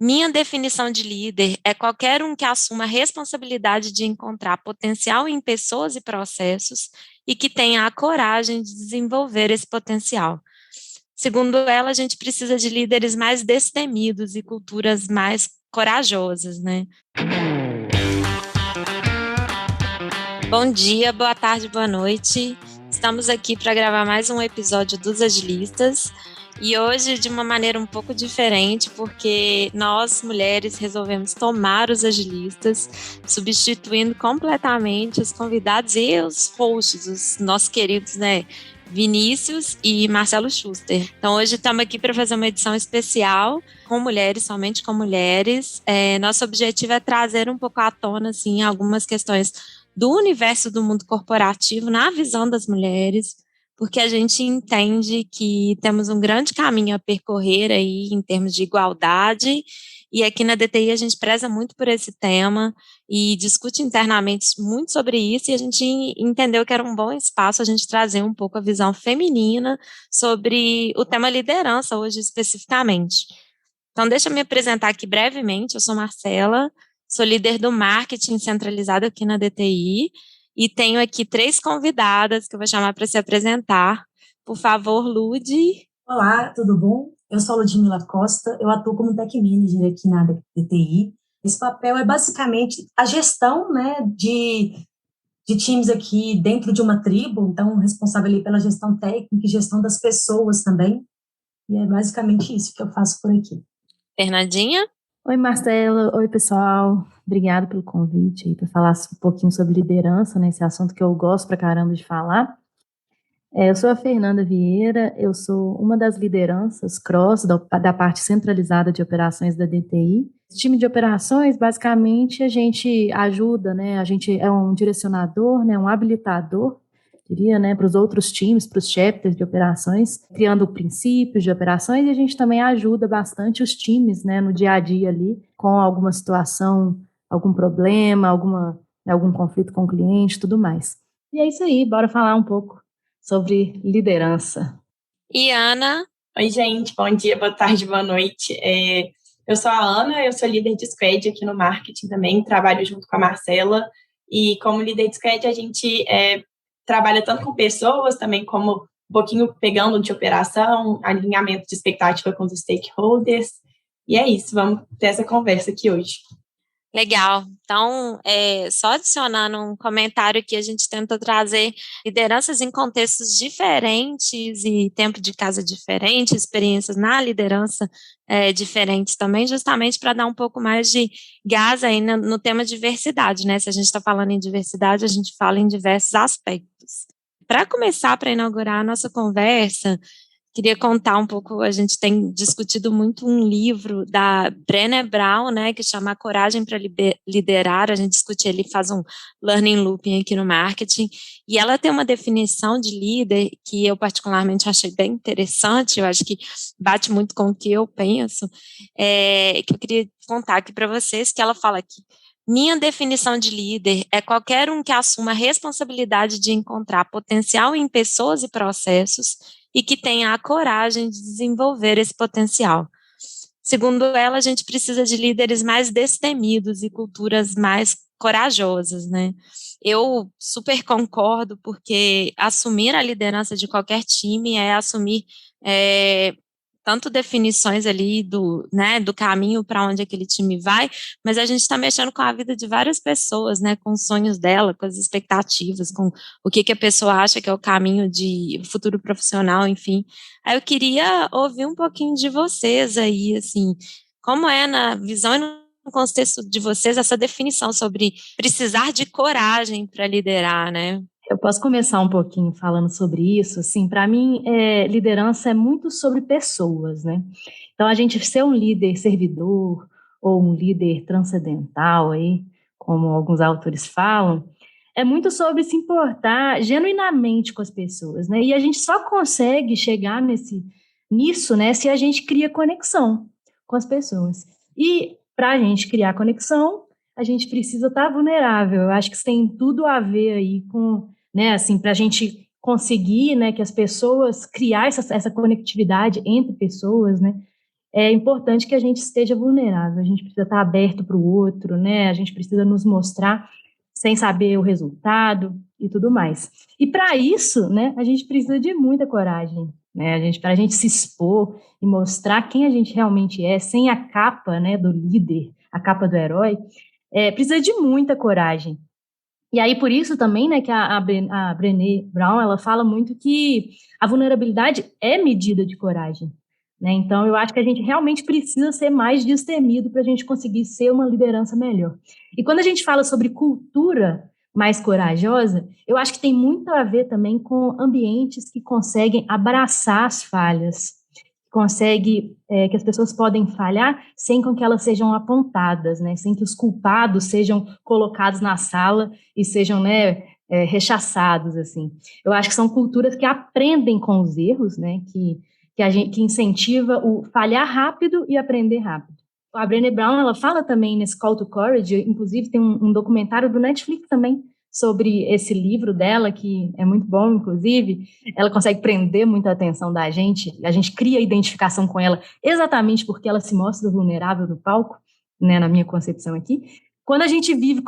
Minha definição de líder é qualquer um que assuma a responsabilidade de encontrar potencial em pessoas e processos e que tenha a coragem de desenvolver esse potencial. Segundo ela, a gente precisa de líderes mais destemidos e culturas mais corajosas, né? Bom dia, boa tarde, boa noite. Estamos aqui para gravar mais um episódio dos Agilistas e hoje de uma maneira um pouco diferente, porque nós, mulheres, resolvemos tomar os agilistas, substituindo completamente os convidados e os hosts, os nossos queridos, né? Vinícius e Marcelo Schuster. Então, hoje estamos aqui para fazer uma edição especial com mulheres, somente com mulheres. Nosso objetivo é trazer um pouco à tona, assim, algumas questões do universo do mundo corporativo na visão das mulheres, porque a gente entende que temos um grande caminho a percorrer aí em termos de igualdade, e aqui na DTI a gente preza muito por esse tema e discute internamente muito sobre isso, e a gente entendeu que era um bom espaço a gente trazer um pouco a visão feminina sobre o tema liderança hoje especificamente. Então, deixa eu me apresentar aqui brevemente. Eu sou Marcela, sou líder do marketing centralizado aqui na DTI e tenho aqui três convidadas que eu vou chamar para se apresentar. Por favor, Lude. Olá, tudo bom? Eu sou a Ludmila Costa, eu atuo como Tech Manager aqui na DTI. Esse papel é basicamente a gestão, né, de times aqui dentro de uma tribo, então responsável ali pela gestão técnica e gestão das pessoas também, e é basicamente isso que eu faço por aqui. Fernandinha. Oi, Marcela. Oi, pessoal. Obrigada pelo convite aí para falar um pouquinho sobre liderança, né? Esse assunto que eu gosto pra caramba de falar. Eu sou a Fernanda Vieira, eu sou uma das lideranças cross da parte centralizada de operações da DTI. Esse time de operações, basicamente, a gente ajuda, né? A gente é um direcionador, né? Um habilitador, diria, né? Para os outros times, para os chapters de operações, criando princípios de operações, e a gente também ajuda bastante os times, né? No dia a dia ali, com alguma situação, algum problema, algum conflito com o cliente, tudo mais. E é isso aí, bora falar um pouco sobre liderança. E Ana. Oi, gente, bom dia, boa tarde, boa noite. Eu sou a Ana, eu sou líder de squad aqui no marketing também, trabalho junto com a Marcela, e como líder de squad a gente trabalha tanto com pessoas, também como um pouquinho pegando de operação, alinhamento de expectativa com os stakeholders, e é isso, vamos ter essa conversa aqui hoje. Legal. Então, só adicionando um comentário que a gente tenta trazer lideranças em contextos diferentes e tempo de casa diferente, experiências na liderança diferentes também, justamente para dar um pouco mais de gás aí no tema diversidade, né? Se a gente está falando em diversidade, a gente fala em diversos aspectos. Para começar, para inaugurar a nossa conversa, queria contar um pouco, a gente tem discutido muito um livro da Brené Brown, né, que chama Coragem para Liderar, a gente discute ele, faz um learning looping aqui no marketing, e ela tem uma definição de líder que eu particularmente achei bem interessante, eu acho que bate muito com o que eu penso, que eu queria contar aqui para vocês, que ela fala aqui: minha definição de líder é qualquer um que assuma a responsabilidade de encontrar potencial em pessoas e processos e que tenha a coragem de desenvolver esse potencial. Segundo ela, a gente precisa de líderes mais destemidos e culturas mais corajosas, né? Eu super concordo, porque assumir a liderança de qualquer time é assumir tanto definições ali do caminho para onde aquele time vai, mas a gente está mexendo com a vida de várias pessoas, né, com os sonhos dela, com as expectativas, com o que a pessoa acha que é o caminho de futuro profissional, enfim. Aí eu queria ouvir um pouquinho de vocês aí, assim, como é na visão e no contexto de vocês essa definição sobre precisar de coragem para liderar, né? Eu posso começar um pouquinho falando sobre isso. Assim, para mim, liderança é muito sobre pessoas, né? Então, a gente ser um líder servidor ou um líder transcendental, aí, como alguns autores falam, é muito sobre se importar genuinamente com as pessoas, né? E a gente só consegue chegar nisso, né, se a gente cria conexão com as pessoas. E para a gente criar conexão, a gente precisa estar vulnerável. Eu acho que isso tem tudo a ver aí com, né, assim, para a gente conseguir, né, que as pessoas criar essa conectividade entre pessoas, né, é importante que a gente esteja vulnerável, a gente precisa estar aberto para o outro, né? A gente precisa nos mostrar sem saber o resultado e tudo mais. E para isso, né, a gente precisa de muita coragem, né? Para a gente se expor e mostrar quem a gente realmente é, sem a capa, né, do líder, a capa do herói, precisa de muita coragem. E aí, por isso também, né, que a Brené Brown, ela fala muito que a vulnerabilidade é medida de coragem, né? Então, eu acho que a gente realmente precisa ser mais destemido para a gente conseguir ser uma liderança melhor. E quando a gente fala sobre cultura mais corajosa, eu acho que tem muito a ver também com ambientes que conseguem abraçar as falhas, que as pessoas podem falhar sem com que elas sejam apontadas, né? Sem que os culpados sejam colocados na sala e sejam, né, rechaçados, assim. Eu acho que são culturas que aprendem com os erros, né? Que incentiva o falhar rápido e aprender rápido. A Brené Brown, ela fala também nesse Call to Courage, inclusive tem um documentário do Netflix também sobre esse livro dela, que é muito bom, inclusive. Ela consegue prender muita atenção da gente, a gente cria identificação com ela exatamente porque ela se mostra vulnerável no palco, né, na minha concepção aqui. Quando a gente vive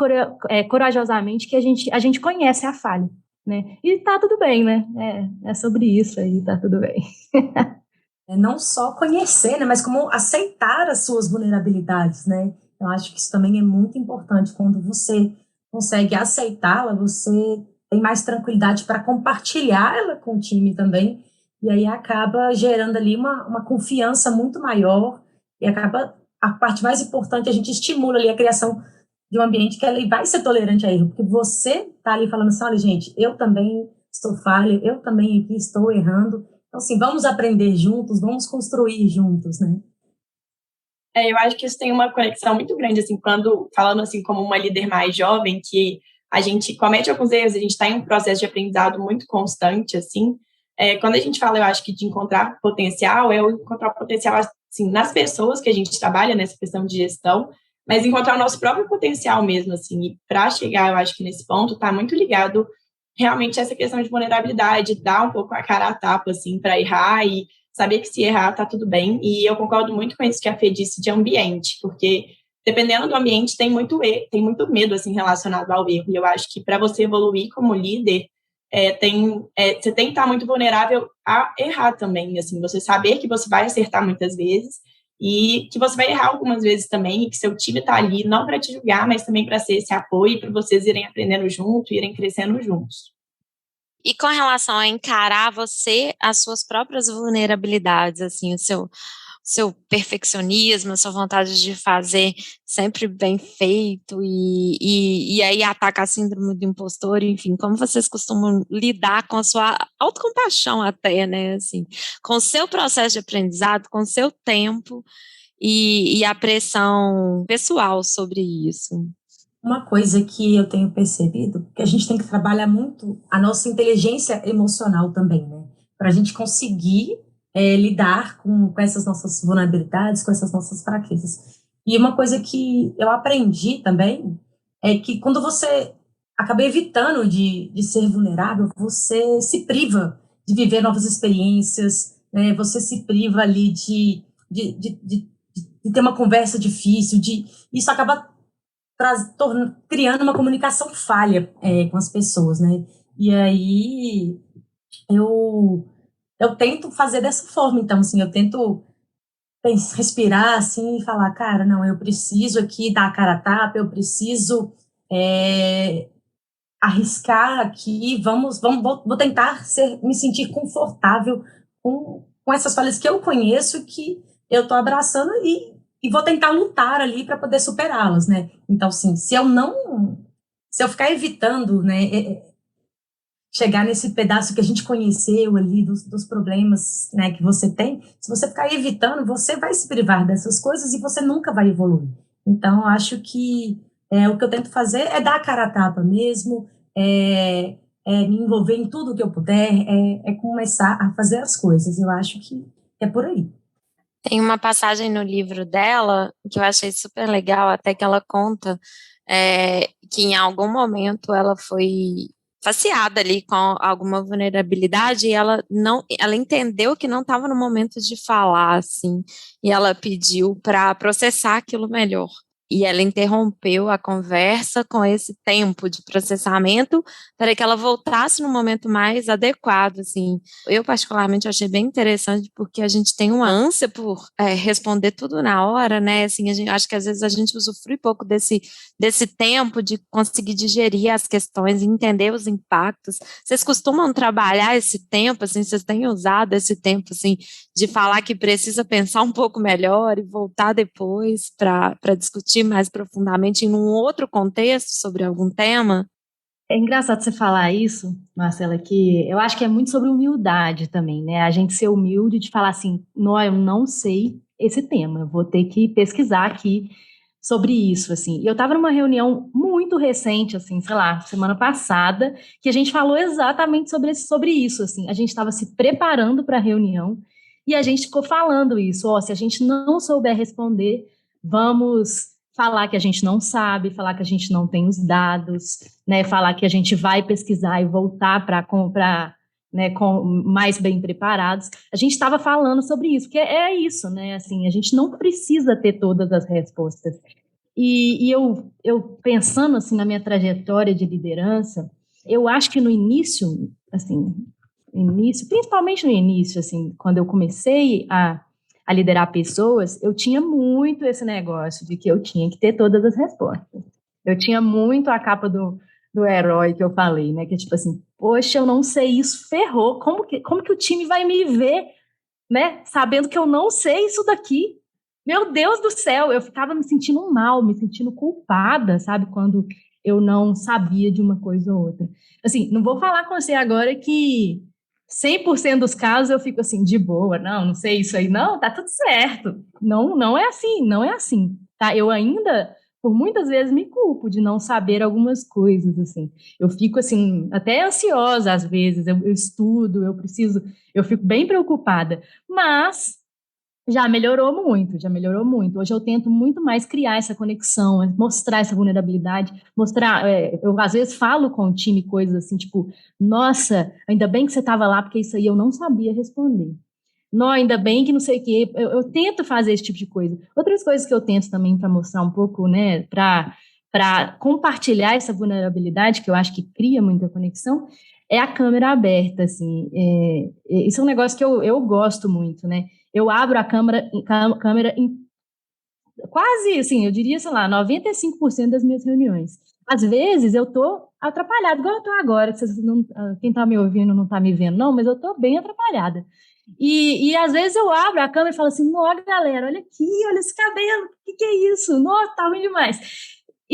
corajosamente, que a gente conhece a falha, né? E tá tudo bem, né? É sobre isso aí, tá tudo bem. Não só conhecer, né, mas como aceitar as suas vulnerabilidades, né? Eu acho que isso também é muito importante. Quando você consegue aceitá-la, você tem mais tranquilidade para compartilhar ela com o time também, e aí acaba gerando ali uma confiança muito maior, e acaba, a parte mais importante, a gente estimula ali a criação de um ambiente que ele vai ser tolerante a erro, porque você está ali falando assim, olha, gente, eu também estou falha, eu também aqui estou errando, então, assim, vamos aprender juntos, vamos construir juntos, né? Eu acho que isso tem uma conexão muito grande, assim, quando, falando assim como uma líder mais jovem, que a gente comete alguns erros, a gente está em um processo de aprendizado muito constante, assim, quando a gente fala, eu acho que de encontrar potencial, é encontrar potencial, assim, nas pessoas que a gente trabalha nessa questão de gestão, mas encontrar o nosso próprio potencial mesmo, assim, e para chegar, eu acho que nesse ponto, está muito ligado realmente a essa questão de vulnerabilidade, dar um pouco a cara a tapa, assim, para errar e saber que se errar tá tudo bem, e eu concordo muito com isso que a Fê disse de ambiente, porque dependendo do ambiente tem muito medo assim relacionado ao erro, e eu acho que para você evoluir como líder, você tem que estar muito vulnerável a errar também, assim, você saber que você vai acertar muitas vezes, e que você vai errar algumas vezes também, e que seu time está ali não para te julgar, mas também para ser esse apoio, para vocês irem aprendendo junto, irem crescendo juntos. E com relação a encarar você, as suas próprias vulnerabilidades, assim, o seu perfeccionismo, a sua vontade de fazer sempre bem feito e aí ataca a síndrome do impostor, enfim, como vocês costumam lidar com a sua autocompaixão até, né, assim, com o seu processo de aprendizado, com o seu tempo e a pressão pessoal sobre isso. Uma coisa que eu tenho percebido, que a gente tem que trabalhar muito a nossa inteligência emocional também, né? Para a gente conseguir lidar com essas nossas vulnerabilidades, com essas nossas fraquezas. E uma coisa que eu aprendi também é que quando você acaba evitando de ser vulnerável, você se priva de viver novas experiências, né? Você se priva ali de ter uma conversa difícil, isso acaba criando uma comunicação falha com as pessoas, né? E aí eu tento fazer dessa forma, então, assim, eu tento respirar, assim, e falar, cara, não, eu preciso aqui dar a cara a tapa, eu preciso arriscar aqui, vou tentar me sentir confortável com essas falhas que eu conheço, que eu estou abraçando e vou tentar lutar ali para poder superá-las, né? Então, assim, se eu ficar evitando, né, chegar nesse pedaço que a gente conheceu ali dos problemas, né, que você tem, se você ficar evitando, você vai se privar dessas coisas e você nunca vai evoluir. Então, eu acho que o que eu tento fazer é dar a cara a tapa mesmo, me envolver em tudo que eu puder, começar a fazer as coisas. Eu acho que é por aí. Tem uma passagem no livro dela que eu achei super legal, até que ela conta que em algum momento ela foi faceada ali com alguma vulnerabilidade e ela entendeu que não estava no momento de falar, assim, e ela pediu para processar aquilo melhor. E ela interrompeu a conversa com esse tempo de processamento para que ela voltasse no momento mais adequado, assim. Eu, particularmente, achei bem interessante porque a gente tem uma ânsia por responder tudo na hora, né? Assim, acho que às vezes a gente usufrui pouco desse tempo de conseguir digerir as questões e entender os impactos. Vocês costumam trabalhar esse tempo, assim, vocês têm usado esse tempo, assim, de falar que precisa pensar um pouco melhor e voltar depois para discutir mais profundamente em um outro contexto sobre algum tema? É engraçado você falar isso, Marcela, que eu acho que é muito sobre humildade também, né? A gente ser humilde de falar assim, não, eu não sei esse tema, eu vou ter que pesquisar aqui sobre isso, assim. E eu estava numa reunião muito recente, assim, sei lá, semana passada, que a gente falou exatamente sobre isso, assim. A gente estava se preparando para a reunião e a gente ficou falando isso, ó, se a gente não souber responder, vamos falar que a gente não sabe, falar que a gente não tem os dados, né, falar que a gente vai pesquisar e voltar para comprar, né, com mais bem preparados. A gente estava falando sobre isso, que é isso, né? Assim, a gente não precisa ter todas as respostas. E eu pensando assim na minha trajetória de liderança, eu acho que no início, assim, principalmente no início, assim, quando eu comecei a liderar pessoas, eu tinha muito esse negócio de que eu tinha que ter todas as respostas. Eu tinha muito a capa do herói que eu falei, né? Que é tipo assim, poxa, eu não sei isso, ferrou. Como que o time vai me ver, né? Sabendo que eu não sei isso daqui. Meu Deus do céu, eu ficava me sentindo mal, me sentindo culpada, sabe? Quando eu não sabia de uma coisa ou outra. Assim, não vou falar com você agora que 100% dos casos eu fico assim, de boa, não sei isso aí, não, tá tudo certo. Não, não é assim, não é assim, tá? Eu ainda, por muitas vezes, me culpo de não saber algumas coisas, assim. Eu fico, assim, até ansiosa às vezes, eu estudo, eu fico bem preocupada, mas já melhorou muito, já melhorou muito. Hoje eu tento muito mais criar essa conexão, mostrar essa vulnerabilidade, mostrar. Eu às vezes falo com o time coisas assim, tipo, nossa, ainda bem que você estava lá, porque isso aí eu não sabia responder. Não, ainda bem que não sei o quê. Eu tento fazer esse tipo de coisa. Outras coisas que eu tento também para mostrar um pouco, né, para compartilhar essa vulnerabilidade, que eu acho que cria muita conexão, é a câmera aberta, assim. Isso é um negócio que eu gosto muito, né? Eu abro a câmera em quase, assim, eu diria, sei lá, 95% das minhas reuniões. Às vezes eu tô atrapalhada, igual eu tô agora, que vocês não, quem tá me ouvindo não tá me vendo, não, mas eu tô bem atrapalhada. E às vezes eu abro a câmera e falo assim, nossa, galera, olha aqui, olha esse cabelo, o que é isso? Nossa, tá ruim demais.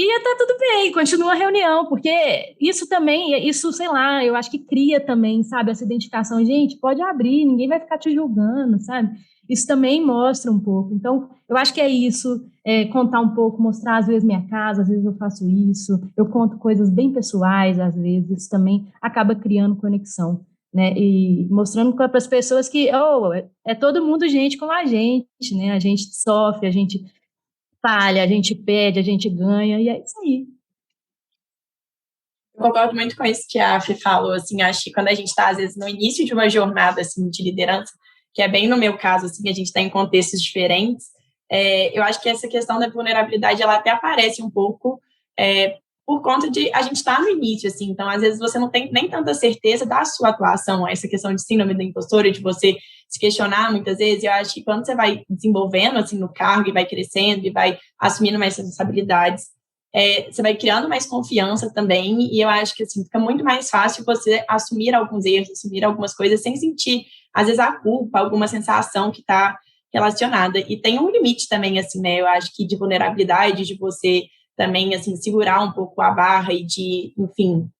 E tá tudo bem, continua a reunião, porque isso também, isso, sei lá, eu acho que cria também, sabe, essa identificação. Gente, pode abrir, ninguém vai ficar te julgando, sabe? Isso também mostra um pouco. Então, eu acho que é isso, contar um pouco, mostrar às vezes minha casa, às vezes eu faço isso, eu conto coisas bem pessoais, às vezes, isso também acaba criando conexão, né? E mostrando para as pessoas que, é todo mundo gente como a gente, né? A gente sofre, a gente falha, a gente perde, a gente ganha, e é isso aí. Eu concordo muito com isso que a Fê falou, assim, acho que quando a gente está, às vezes, no início de uma jornada, assim, de liderança, que é bem no meu caso, assim, a gente está em contextos diferentes, eu acho que essa questão da vulnerabilidade, ela até aparece um pouco por conta de a gente estar no início, assim, então, às vezes, você não tem nem tanta certeza da sua atuação, essa questão de síndrome da impostora, de você se questionar muitas vezes, eu acho que quando você vai desenvolvendo, assim, no cargo e vai crescendo e vai assumindo mais responsabilidades, você vai criando mais confiança também, e eu acho que assim, fica muito mais fácil você assumir alguns erros, assumir algumas coisas sem sentir, às vezes, a culpa, alguma sensação que está relacionada. E tem um limite também, assim, né? Eu acho que de vulnerabilidade, de você também, assim, segurar um pouco a barra e de, enfim,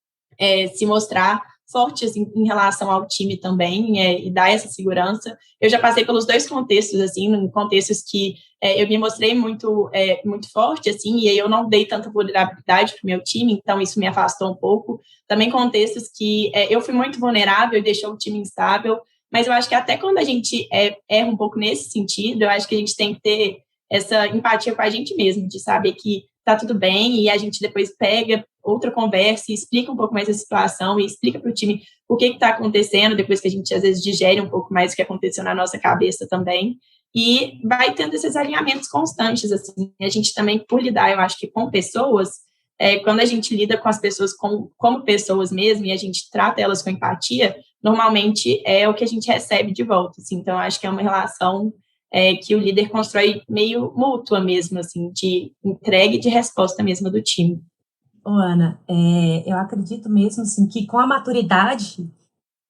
se mostrar forte assim, em relação ao time também, e dar essa segurança. Eu já passei pelos dois contextos, assim, em contextos que eu me mostrei muito, muito forte, assim, e aí eu não dei tanta vulnerabilidade para o meu time, então isso me afastou um pouco. Também contextos que eu fui muito vulnerável e deixou o time instável, mas eu acho que até quando a gente erra um pouco nesse sentido, eu acho que a gente tem que ter essa empatia com a gente mesmo, de saber que tá tudo bem e a gente depois pega outra conversa e explica um pouco mais a situação e explica para o time o que está acontecendo, depois que a gente, às vezes, digere um pouco mais o que aconteceu na nossa cabeça também. E vai tendo esses alinhamentos constantes, assim. A gente também, por lidar, eu acho que com pessoas, quando a gente lida com as pessoas como pessoas mesmo e a gente trata elas com empatia, normalmente é o que a gente recebe de volta, assim. Então, eu acho que é uma relação que o líder constrói meio mútua mesmo, assim, de entrega e de resposta mesmo do time. Ô, Ana, eu acredito mesmo assim, que com a maturidade,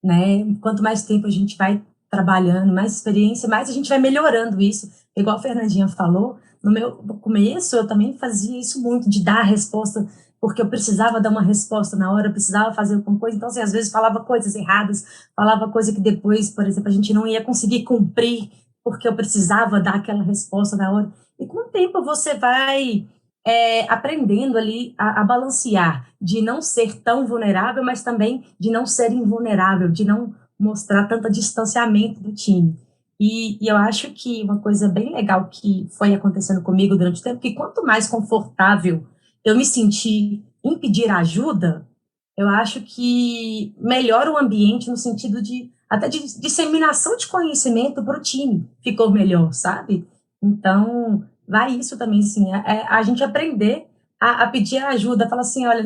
né, quanto mais tempo a gente vai trabalhando, mais experiência, mais a gente vai melhorando isso. Igual a Fernandinha falou, no meu começo eu também fazia isso muito, de dar a resposta, porque eu precisava dar uma resposta na hora, eu precisava fazer alguma coisa, então assim, às vezes falava coisas erradas, falava coisa que depois, por exemplo, a gente não ia conseguir cumprir, porque eu precisava dar aquela resposta na hora. E com o tempo você vai aprendendo ali a balancear, de não ser tão vulnerável, mas também de não ser invulnerável, de não mostrar tanto distanciamento do time. E eu acho que uma coisa bem legal que foi acontecendo comigo durante o tempo, que quanto mais confortável eu me senti em pedir ajuda, eu acho que melhora o ambiente no sentido de até de disseminação de conhecimento para o time. Ficou melhor, sabe? Então, vai isso também, sim, a gente aprender a pedir ajuda, falar assim, olha,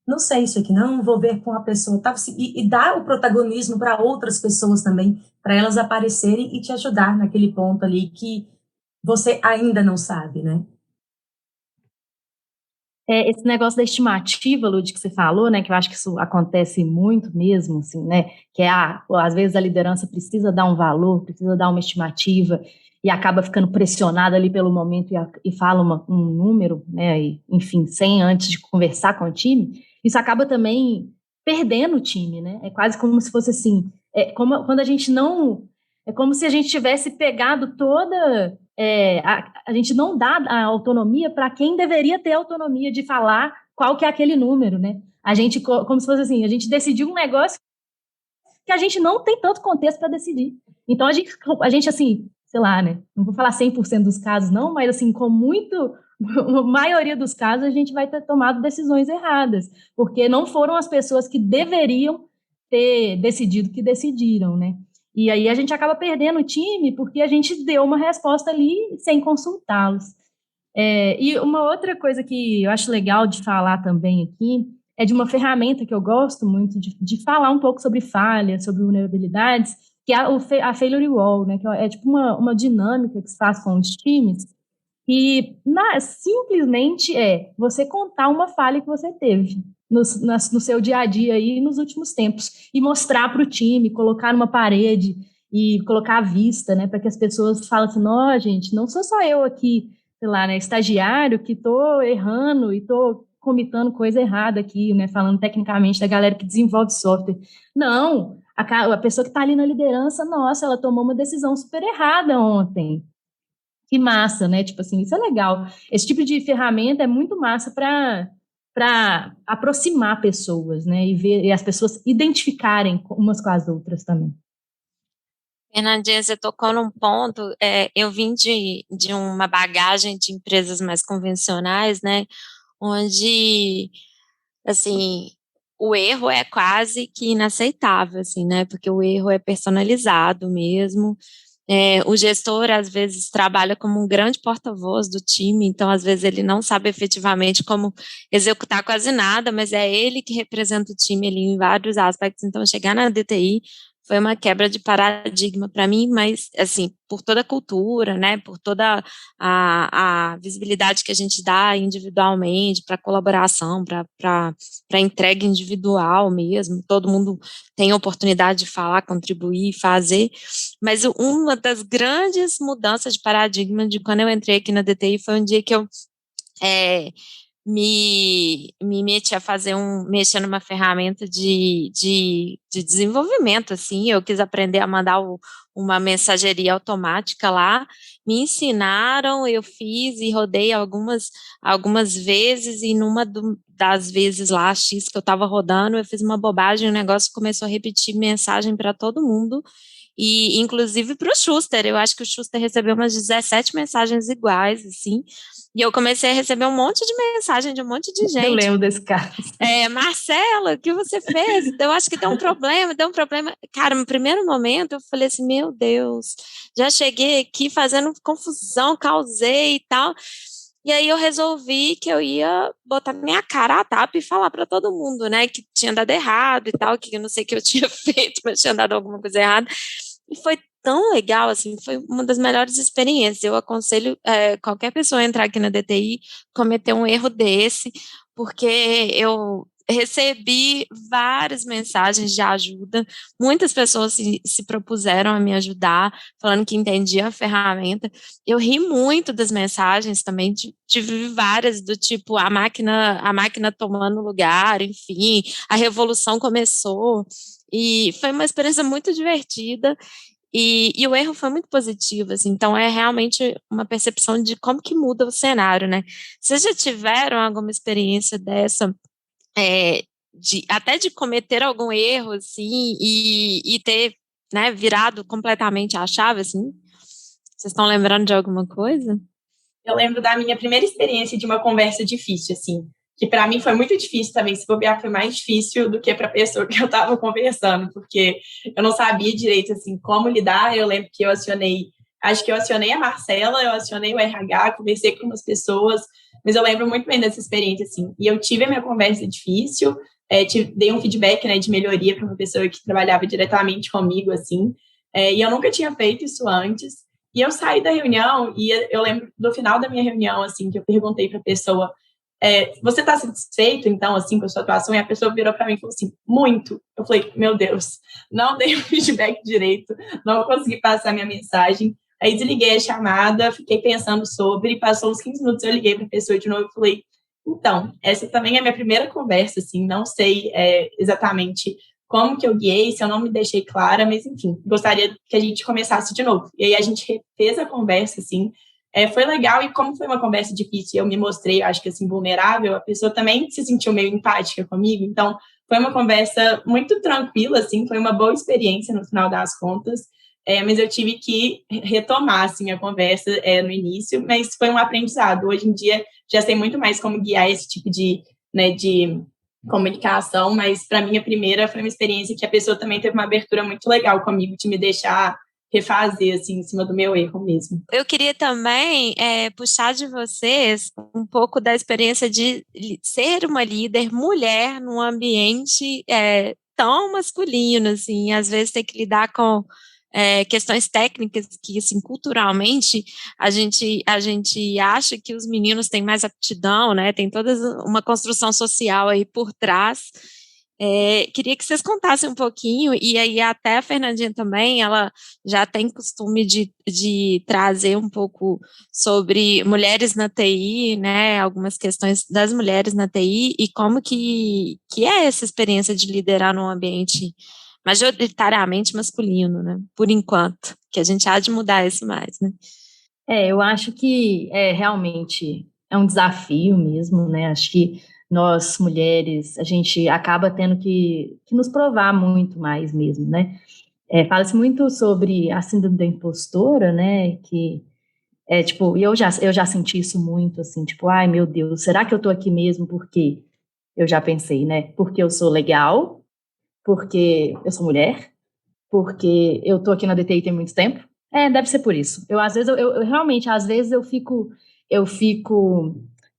não sei isso aqui, não, vou ver com a pessoa, tá? E dar o protagonismo para outras pessoas também, para elas aparecerem e te ajudar naquele ponto ali que você ainda não sabe, né? Esse negócio da estimativa, Lud, que você falou, né, que eu acho que isso acontece muito mesmo, assim, né, que às vezes a liderança precisa dar um valor, precisa dar uma estimativa e acaba ficando pressionada ali pelo momento e fala um número, né, e, enfim, sem antes de conversar com o time, isso acaba também perdendo o time, né, é quase como se fosse assim, como quando a gente não, é como se a gente tivesse pegado toda a gente não dá a autonomia para quem deveria ter autonomia de falar qual que é aquele número, né? A gente, como se fosse assim, a gente decidiu um negócio que a gente não tem tanto contexto para decidir. Então, a gente, assim, sei lá, né? Não vou falar 100% dos casos, não, mas, assim, a maioria dos casos, a gente vai ter tomado decisões erradas, porque não foram as pessoas que deveriam ter decidido que decidiram, né? E aí a gente acaba perdendo o time porque a gente deu uma resposta ali sem consultá-los. E uma outra coisa que eu acho legal de falar também aqui é de uma ferramenta que eu gosto muito de falar um pouco sobre falhas, sobre vulnerabilidades, que é a Failure Wall, né? Que é tipo uma dinâmica que se faz com os times, e simplesmente você contar uma falha que você teve no seu dia a dia aí nos últimos tempos e mostrar para o time, colocar numa parede e colocar à vista, né, para que as pessoas falem assim, não, gente, não sou só eu aqui, sei lá, né, estagiário que estou errando e estou comitando coisa errada aqui, né, falando tecnicamente da galera que desenvolve software. Não, a pessoa que está ali na liderança, nossa, ela tomou uma decisão super errada ontem. Que massa, né? Tipo assim, isso é legal. Esse tipo de ferramenta é muito massa para aproximar pessoas, né? E as pessoas identificarem umas com as outras também. Fernandinha, você tocou num ponto, eu vim de uma bagagem de empresas mais convencionais, né, onde, assim, o erro é quase que inaceitável, assim, né, porque o erro é personalizado mesmo. O gestor, às vezes, trabalha como um grande porta-voz do time, então, às vezes, ele não sabe efetivamente como executar quase nada, mas é ele que representa o time ali em vários aspectos. Então, chegar na DTI foi uma quebra de paradigma para mim, mas, assim, por toda a cultura, né, por toda a visibilidade que a gente dá individualmente para colaboração, para entrega individual mesmo, todo mundo tem oportunidade de falar, contribuir, fazer, mas uma das grandes mudanças de paradigma de quando eu entrei aqui na DTI foi um dia que eu me meti a mexer numa ferramenta de desenvolvimento, assim, eu quis aprender a mandar uma mensageria automática lá, me ensinaram, eu fiz e rodei algumas vezes, e das vezes lá, X que eu estava rodando, eu fiz uma bobagem, o negócio começou a repetir mensagem para todo mundo, e inclusive para o Schuster, eu acho que o Schuster recebeu umas 17 mensagens iguais, assim, e eu comecei a receber um monte de mensagem de um monte de gente. Eu lembro desse caso. Marcela, o que você fez? Eu acho que deu um problema, deu um problema. Cara, no primeiro momento eu falei assim, meu Deus, já cheguei aqui fazendo confusão, causei e tal. E aí eu resolvi que eu ia botar minha cara a tapa e falar para todo mundo, né, que tinha dado errado e tal, que eu não sei o que eu tinha feito, mas tinha dado alguma coisa errada. E foi tão legal, assim, foi uma das melhores experiências. Eu aconselho qualquer pessoa a entrar aqui na DTI, cometer um erro desse, porque eu recebi várias mensagens de ajuda, muitas pessoas se propuseram a me ajudar, falando que entendiam a ferramenta. Eu ri muito das mensagens também, tive várias do tipo a máquina tomando lugar, enfim, a revolução começou. E foi uma experiência muito divertida. E o erro foi muito positivo, assim, então é realmente uma percepção de como que muda o cenário, né? Vocês já tiveram alguma experiência dessa, até de cometer algum erro, assim, e ter, né, virado completamente a chave, assim? Vocês estão lembrando de alguma coisa? Eu lembro da minha primeira experiência de uma conversa difícil, assim, que para mim foi muito difícil também. Se bobear, foi mais difícil do que para a pessoa que eu estava conversando, porque eu não sabia direito, assim, como lidar. Eu lembro que acho que eu acionei a Marcela, eu acionei o RH, conversei com umas pessoas, mas eu lembro muito bem dessa experiência, assim. E eu tive a minha conversa difícil, dei um feedback, né, de melhoria para uma pessoa que trabalhava diretamente comigo, assim, e eu nunca tinha feito isso antes. E eu saí da reunião e eu lembro do final da minha reunião, assim, que eu perguntei para a pessoa, você está satisfeito, então, assim, com a sua atuação? E a pessoa virou para mim e falou assim, muito. Eu falei, meu Deus, não dei o feedback direito, não consegui passar minha mensagem. Aí desliguei a chamada, fiquei pensando sobre, passou uns 15 minutos, eu liguei para a pessoa de novo e falei, então, essa também é a minha primeira conversa, assim, não sei exatamente como que eu guiei, se eu não me deixei clara, mas enfim, gostaria que a gente começasse de novo. E aí a gente refez a conversa, assim, foi legal, e como foi uma conversa difícil, eu me mostrei, acho que assim, vulnerável, a pessoa também se sentiu meio empática comigo, então foi uma conversa muito tranquila, assim, foi uma boa experiência no final das contas, mas eu tive que retomar, assim, a conversa no início, mas foi um aprendizado. Hoje em dia, já sei muito mais como guiar esse tipo de comunicação, mas para mim a primeira foi uma experiência que a pessoa também teve uma abertura muito legal comigo, de me deixar refazer, assim, em cima do meu erro mesmo. Eu queria também puxar de vocês um pouco da experiência de ser uma líder mulher num ambiente tão masculino, assim, às vezes ter que lidar com questões técnicas que, assim, culturalmente a gente acha que os meninos têm mais aptidão, né? Tem toda uma construção social aí por trás. Queria que vocês contassem um pouquinho, e aí até a Fernandinha também, ela já tem costume de trazer um pouco sobre mulheres na TI, né, algumas questões das mulheres na TI, e como que é essa experiência de liderar num ambiente majoritariamente masculino, né, por enquanto, que a gente há de mudar isso mais, né. Eu acho que realmente é um desafio mesmo, né? Acho que nós, mulheres, a gente acaba tendo que nos provar muito mais mesmo, né? Fala-se muito sobre a síndrome da impostora, né? Que tipo, e eu já senti isso muito, assim, tipo, ai meu Deus, será que eu tô aqui mesmo porque eu já pensei, né? Porque eu sou legal, porque eu sou mulher, porque eu tô aqui na DTI tem muito tempo. Deve ser por isso. Às vezes, eu realmente, às vezes eu fico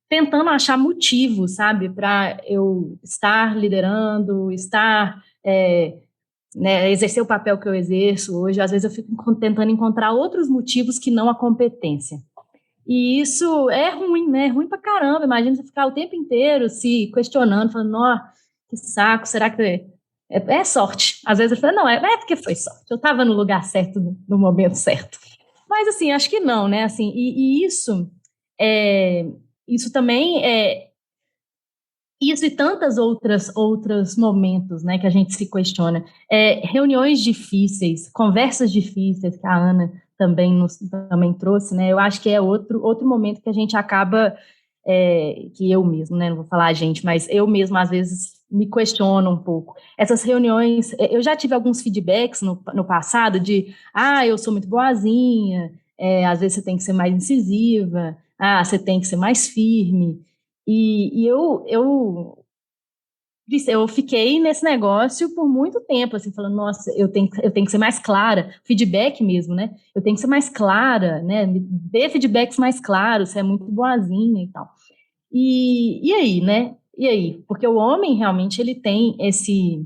tentando achar motivo, sabe, para eu estar liderando, né, exercer o papel que eu exerço hoje. Às vezes eu fico tentando encontrar outros motivos que não a competência. E isso é ruim, né? É ruim pra caramba. Imagina você ficar o tempo inteiro se questionando, falando, ó, que saco, será que é sorte? Às vezes eu falo, não, é porque foi sorte. Eu estava no lugar certo, no momento certo. Mas, assim, acho que não, né? Assim, e isso também isso e tantas outros momentos, né, que a gente se questiona. Reuniões difíceis, conversas difíceis, que a Ana também trouxe, né, eu acho que é outro momento que a gente acaba, que eu mesmo, né, não vou falar a gente, mas eu mesmo, às vezes, me questionam um pouco. Essas reuniões, eu já tive alguns feedbacks no passado de, eu sou muito boazinha, às vezes você tem que ser mais incisiva, você tem que ser mais firme, e eu fiquei nesse negócio por muito tempo, assim, falando, nossa, eu tenho que ser mais clara, feedback mesmo, né? Eu tenho que ser mais clara, né? Me dê feedbacks mais claros, você é muito boazinha e tal. E aí, né? E aí? Porque o homem, realmente, ele tem esse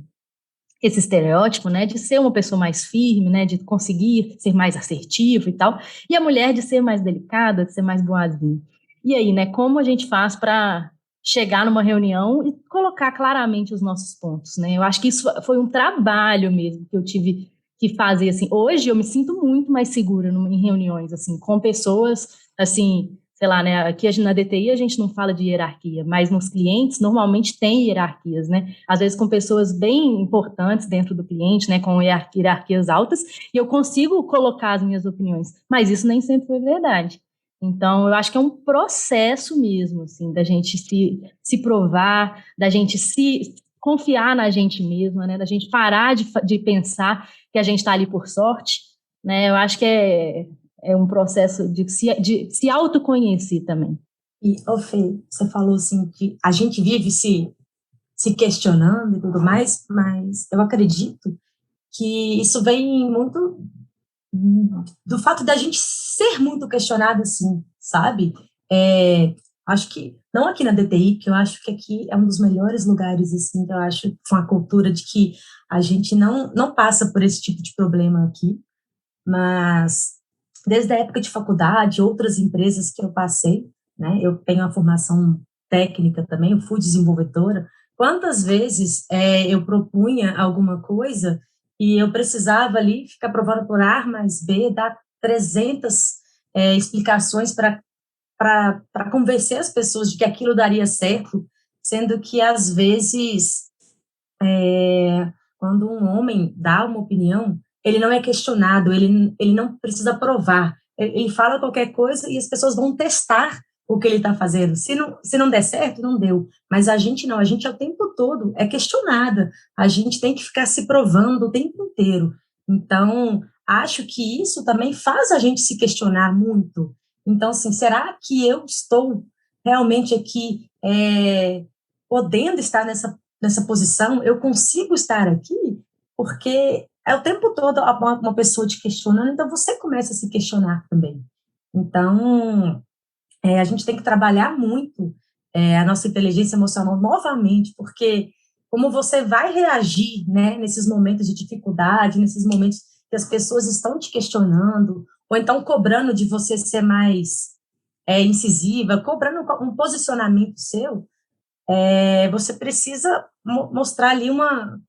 estereótipo, né, de ser uma pessoa mais firme, né, de conseguir ser mais assertivo e tal, e a mulher de ser mais delicada, de ser mais boazinha. E aí, né, como a gente faz para chegar numa reunião e colocar claramente os nossos pontos, né? Eu acho que isso foi um trabalho mesmo que eu tive que fazer, assim. Hoje eu me sinto muito mais segura em reuniões, assim, com pessoas, assim, sei lá, né, aqui na DTI a gente não fala de hierarquia, mas nos clientes normalmente tem hierarquias, né? Às vezes com pessoas bem importantes dentro do cliente, né, com hierarquias altas, e eu consigo colocar as minhas opiniões, mas isso nem sempre foi verdade. Então, eu acho que é um processo mesmo, assim, da gente se provar, da gente se confiar na gente mesma, né, da gente parar de pensar que a gente está ali por sorte, né? Eu acho que é um processo de se autoconhecer também. E, Fê, você falou assim que a gente vive se questionando e tudo mais, mas eu acredito que isso vem muito do fato da gente ser muito questionado, assim, sabe? Acho que, não aqui na DTI, que eu acho que aqui é um dos melhores lugares, assim, que eu acho, com a cultura de que a gente não passa por esse tipo de problema aqui, mas desde a época de faculdade, outras empresas que eu passei, né, eu tenho uma formação técnica também, eu fui desenvolvedora, quantas vezes eu propunha alguma coisa e eu precisava ali ficar provando por A mais B, dar 300 explicações para convencer as pessoas de que aquilo daria certo, sendo que, às vezes, quando um homem dá uma opinião, ele não é questionado, ele não precisa provar. Ele fala qualquer coisa e as pessoas vão testar o que ele está fazendo. Se não der certo, não deu. Mas a gente não, a gente o tempo todo é questionada. A gente tem que ficar se provando o tempo inteiro. Então, acho que isso também faz a gente se questionar muito. Então, assim, será que eu estou realmente aqui podendo estar nessa posição? Eu consigo estar aqui? Porque é o tempo todo uma pessoa te questionando, então você começa a se questionar também. Então, a gente tem que trabalhar muito a nossa inteligência emocional novamente, porque como você vai reagir, né, nesses momentos de dificuldade, nesses momentos que as pessoas estão te questionando, ou então cobrando de você ser mais incisiva, cobrando um posicionamento seu, você precisa mostrar ali uma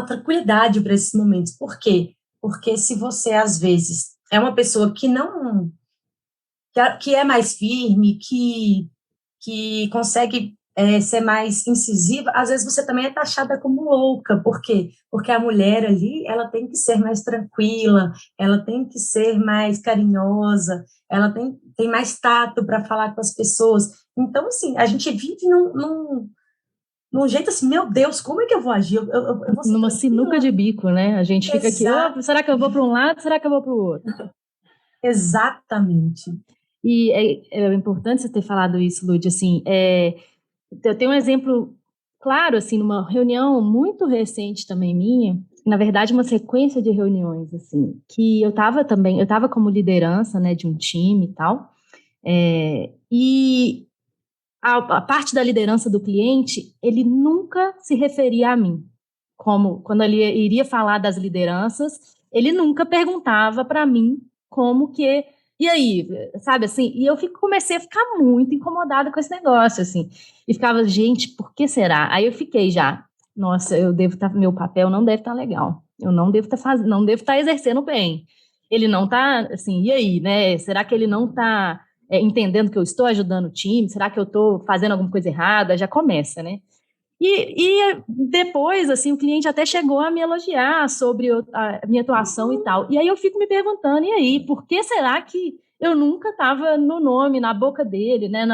tranquilidade para esses momentos. Por quê? Porque se você, às vezes, é uma pessoa que é mais firme, que consegue ser mais incisiva, às vezes você também é taxada como louca. Por quê? Porque a mulher ali, ela tem que ser mais tranquila, ela tem que ser mais carinhosa, ela tem mais tato para falar com as pessoas. Então, assim, a gente vive num jeito assim, meu Deus, como é que eu vou agir? Eu vou ser numa tranquila? sinuca de bico, né? A gente fica aqui, será que eu vou para um lado, será que eu vou para o outro? Exatamente. E é importante você ter falado isso, Lud, assim, eu tenho um exemplo claro, assim, numa reunião muito recente também minha, na verdade uma sequência de reuniões, assim, que eu estava como liderança, né, de um time e tal, e a parte da liderança do cliente, ele nunca se referia a mim, como quando ele iria falar das lideranças, ele nunca perguntava para mim como que, e aí, sabe assim, e eu comecei a ficar muito incomodada com esse negócio, assim, e ficava, gente, por que será? Aí eu fiquei já, nossa, meu papel não deve estar legal, eu não devo não devo estar exercendo bem, ele não está, assim, e aí, né, será que ele não está entendendo que eu estou ajudando o time? Será que eu estou fazendo alguma coisa errada? Já começa, né? E depois, assim, o cliente até chegou a me elogiar sobre a minha atuação e tal. E aí eu fico me perguntando, e aí, por que será que eu nunca estava no nome, na boca dele, né?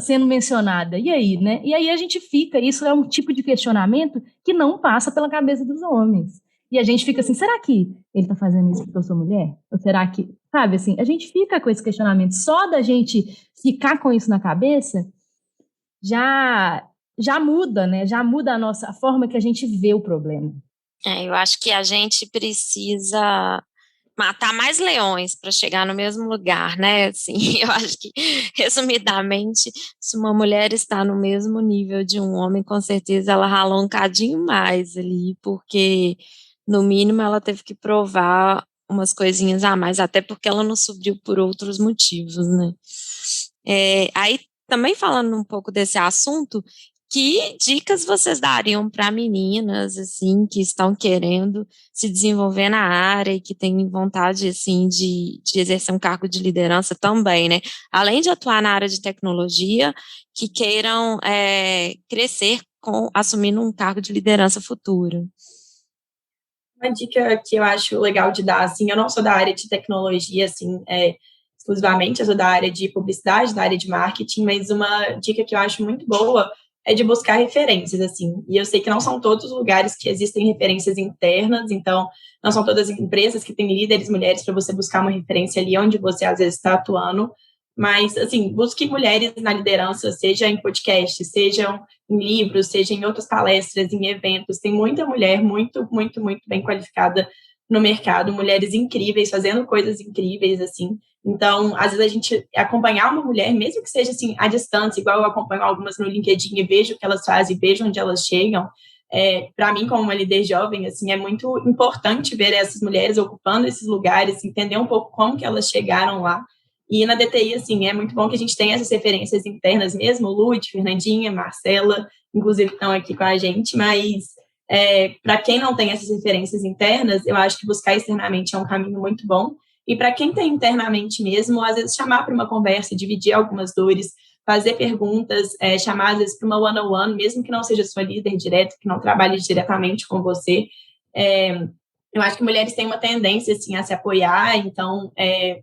sendo mencionada. E aí, né? E aí a gente fica, isso é um tipo de questionamento que não passa pela cabeça dos homens. E a gente fica assim, será que ele está fazendo isso porque eu sou mulher? Ou será que, sabe assim, a gente fica com esse questionamento. Só da gente ficar com isso na cabeça, já muda, né? Já muda a forma que a gente vê o problema. Eu acho que a gente precisa matar mais leões para chegar no mesmo lugar, né? Assim, eu acho que, resumidamente, se uma mulher está no mesmo nível de um homem, com certeza ela ralou um cadinho mais ali, porque, no mínimo, ela teve que provar umas coisinhas a mais, até porque ela não subiu por outros motivos, né? Aí, também falando um pouco desse assunto, que dicas vocês dariam para meninas, assim, que estão querendo se desenvolver na área e que têm vontade, assim, de exercer um cargo de liderança também, né? Além de atuar na área de tecnologia, que queiram crescer assumindo um cargo de liderança futuro. Uma dica que eu acho legal de dar, assim, eu não sou da área de tecnologia, assim, exclusivamente, eu sou da área de publicidade, da área de marketing, mas uma dica que eu acho muito boa é de buscar referências, assim, e eu sei que não são todos os lugares que existem referências internas, então, não são todas as empresas que têm líderes mulheres para você buscar uma referência ali onde você, às vezes, está atuando, mas, assim, busque mulheres na liderança, seja em podcast, sejam em livros, seja em outras palestras, em eventos. Tem muita mulher muito, muito, muito bem qualificada no mercado, mulheres incríveis, fazendo coisas incríveis, assim. Então, às vezes a gente acompanhar uma mulher, mesmo que seja assim, à distância, igual eu acompanho algumas no LinkedIn e vejo o que elas fazem, vejo onde elas chegam, para mim, como uma líder jovem, assim, é muito importante ver essas mulheres ocupando esses lugares, entender um pouco como que elas chegaram lá. E na DTI, assim, é muito bom que a gente tenha essas referências internas mesmo, Lud, Fernandinha, Marcela, inclusive estão aqui com a gente, mas para quem não tem essas referências internas, eu acho que buscar externamente é um caminho muito bom. E para quem tem internamente mesmo, às vezes chamar para uma conversa, dividir algumas dores, fazer perguntas, chamar às vezes para uma one-on-one, mesmo que não seja sua líder direto, que não trabalhe diretamente com você. Eu acho que mulheres têm uma tendência assim a se apoiar, então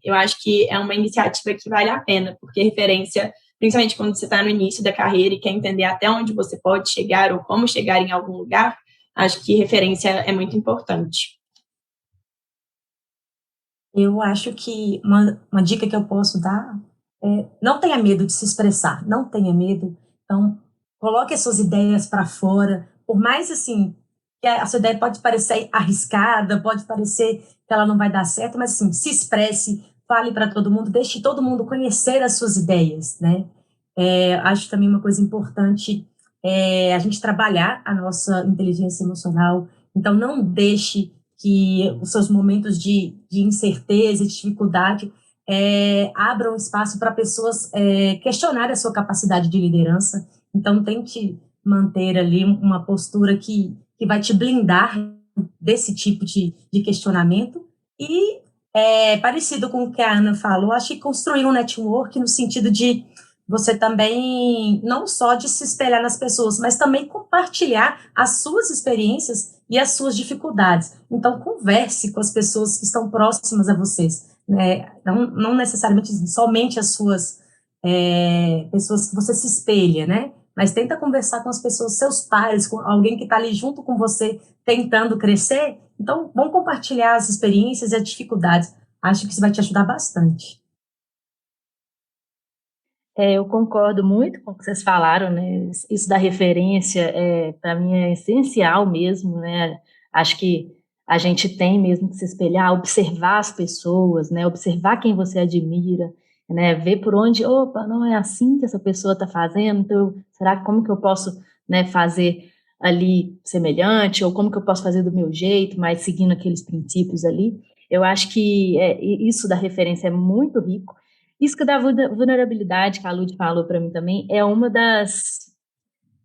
eu acho que é uma iniciativa que vale a pena, porque referência, principalmente quando você está no início da carreira e quer entender até onde você pode chegar ou como chegar em algum lugar, acho que referência é muito importante. Eu acho que uma dica que eu posso dar é não tenha medo de se expressar, não tenha medo. Então, coloque as suas ideias para fora, por mais assim, que a sua ideia pode parecer arriscada, pode parecer que ela não vai dar certo, mas assim, se expresse, fale para todo mundo, deixe todo mundo conhecer as suas ideias, né? Acho também uma coisa importante a gente trabalhar a nossa inteligência emocional. Então, não deixe que os seus momentos de incerteza e dificuldade abram espaço para pessoas questionarem a sua capacidade de liderança. Então, tente manter ali uma postura que vai te blindar desse tipo de questionamento. E, parecido com o que a Ana falou, acho que construir um network no sentido de você também, não só de se espelhar nas pessoas, mas também compartilhar as suas experiências e as suas dificuldades. Então, converse com as pessoas que estão próximas a vocês, né? Não necessariamente somente as suas pessoas que você se espelha, né? Mas tenta conversar com as pessoas, seus pares, com alguém que está ali junto com você, tentando crescer. Então, vamos compartilhar as experiências e as dificuldades. Acho que isso vai te ajudar bastante. Eu concordo muito com o que vocês falaram, né? Isso da referência, para mim, é essencial mesmo, né? Acho que a gente tem mesmo que se espelhar, observar as pessoas, né? Observar quem você admira, né? Ver por onde, opa, não é assim que essa pessoa está fazendo, então, será que como que eu posso, né, fazer ali semelhante, ou como que eu posso fazer do meu jeito, mas seguindo aqueles princípios ali? Eu acho que isso da referência é muito rico. Isso que da vulnerabilidade que a Lud falou para mim também é uma das.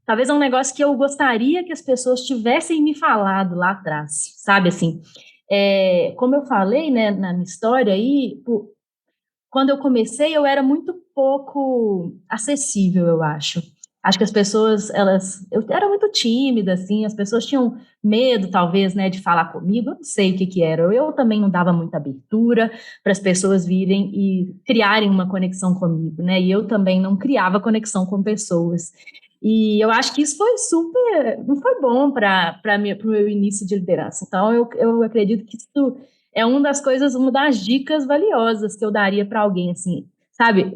Talvez é um negócio que eu gostaria que as pessoas tivessem me falado lá atrás, sabe assim? Como eu falei, né, na minha história aí, quando eu comecei, eu era muito pouco acessível, eu acho. Acho que as pessoas, eu era muito tímida, assim, as pessoas tinham medo, talvez, né, de falar comigo, eu não sei o que era. Eu também não dava muita abertura para as pessoas virem e criarem uma conexão comigo, né, e eu também não criava conexão com pessoas. E eu acho que isso foi não foi bom para o meu início de liderança. Então, eu acredito que isso é uma das dicas valiosas que eu daria para alguém, assim, sabe?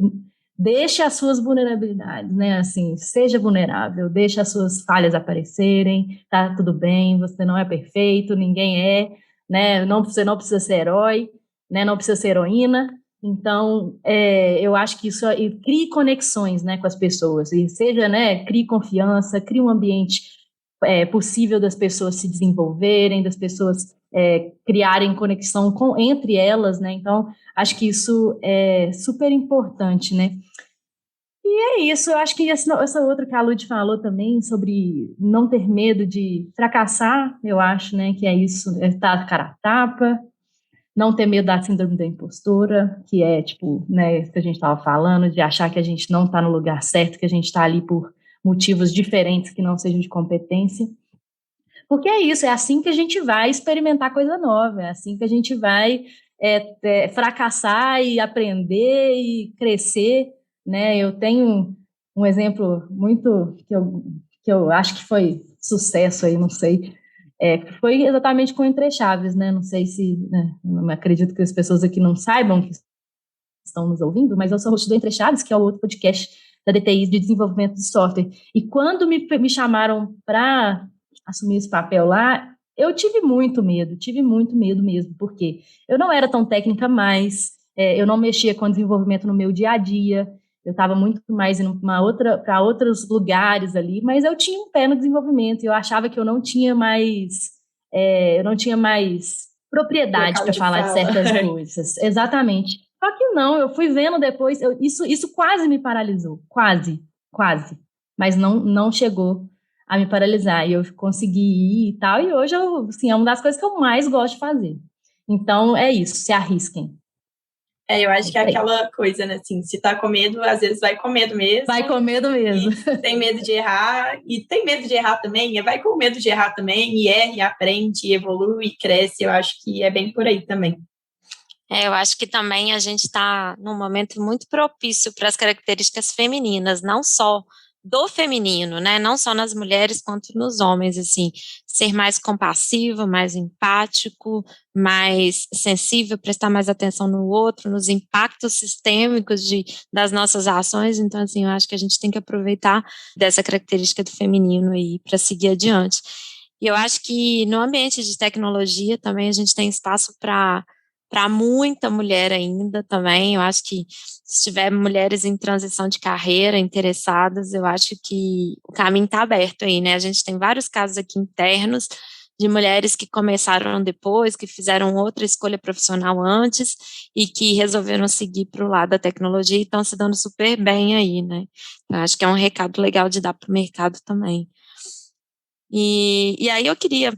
Deixe as suas vulnerabilidades, né? Assim, seja vulnerável, deixe as suas falhas aparecerem, tá tudo bem, você não é perfeito, ninguém é, né? Você não precisa ser herói, né? Não precisa ser heroína. Então, eu acho que isso e crie conexões, né, com as pessoas, e seja, né, crie confiança, crie um ambiente possível das pessoas se desenvolverem, das pessoas criarem conexão entre elas, né? Então, acho que isso é super importante, né? E é isso, eu acho que essa outra que a Lud falou também, sobre não ter medo de fracassar, eu acho, né, que é isso, estar cara a tapa, não ter medo da síndrome da impostora, que é, tipo, né, isso que a gente estava falando, de achar que a gente não está no lugar certo, que a gente está ali por motivos diferentes que não sejam de competência. Porque é isso, é assim que a gente vai experimentar coisa nova, é assim que a gente vai fracassar e aprender e crescer, né? Eu tenho um exemplo muito que eu acho que foi sucesso aí, não sei, que foi exatamente com o Entre Chaves, né? Não sei se, né, eu acredito que as pessoas aqui não saibam que estão nos ouvindo, mas eu sou host do Entre Chaves, que é o outro podcast da DTI de desenvolvimento de software. E quando me chamaram para assumir esse papel lá, eu tive muito medo mesmo, porque eu não era tão técnica mais, eu não mexia com desenvolvimento no meu dia a dia, eu estava muito mais indo para outros lugares ali, mas eu tinha um pé no desenvolvimento, e eu achava que eu não tinha mais propriedade para falar de certas coisas. Exatamente. Só que não, eu fui vendo depois, isso quase me paralisou, quase, mas não chegou a me paralisar, e eu consegui ir e tal, e hoje assim, é uma das coisas que eu mais gosto de fazer. Então, é isso, se arrisquem. Eu acho que é aquela coisa, né, assim, se tá com medo, às vezes vai com medo mesmo. Vai com medo mesmo. Tem medo de errar, e tem medo de errar também, vai com medo de errar também, e erra, e aprende, e evolui, e cresce, eu acho que é bem por aí também. Eu acho que também a gente está num momento muito propício para as características femininas, não só do feminino, né? Não só nas mulheres quanto nos homens, assim, ser mais compassivo, mais empático, mais sensível, prestar mais atenção no outro, nos impactos sistêmicos das nossas ações. Então, assim, eu acho que a gente tem que aproveitar dessa característica do feminino aí para seguir adiante. E eu acho que no ambiente de tecnologia também a gente tem espaço para muita mulher ainda também. Eu acho que se tiver mulheres em transição de carreira interessadas, eu acho que o caminho está aberto aí, né? A gente tem vários casos aqui internos de mulheres que começaram depois, que fizeram outra escolha profissional antes e que resolveram seguir para o lado da tecnologia e estão se dando super bem aí, né? Eu acho que é um recado legal de dar para o mercado também. E aí eu queria,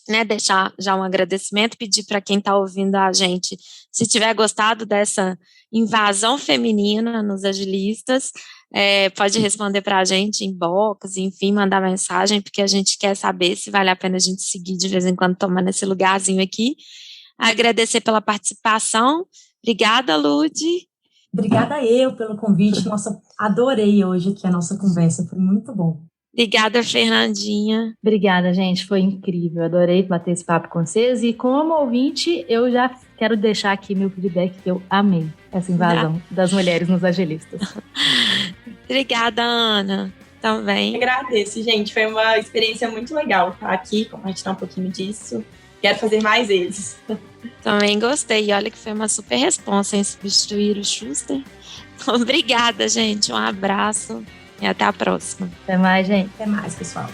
né, deixar já um agradecimento, pedir para quem está ouvindo a gente, se tiver gostado dessa invasão feminina nos agilistas, pode responder para a gente em inbox, enfim, mandar mensagem, porque a gente quer saber se vale a pena a gente seguir de vez em quando tomando esse lugarzinho aqui. Agradecer pela participação. Obrigada, Lud. Obrigada eu pelo convite. Nossa, adorei hoje aqui a nossa conversa, foi muito bom. Obrigada, Fernandinha. Obrigada, gente, foi incrível, adorei bater esse papo com vocês, e como ouvinte, eu já quero deixar aqui meu feedback que eu amei essa invasão das mulheres nos agilistas. Obrigada, Ana, também. Agradeço, gente, foi uma experiência muito legal estar aqui, compartilhar um pouquinho disso, quero fazer mais vezes. Também gostei, olha que foi uma super responsa em substituir o Schuster. Obrigada, gente, um abraço. E até a próxima. Até mais, gente. Até mais, pessoal.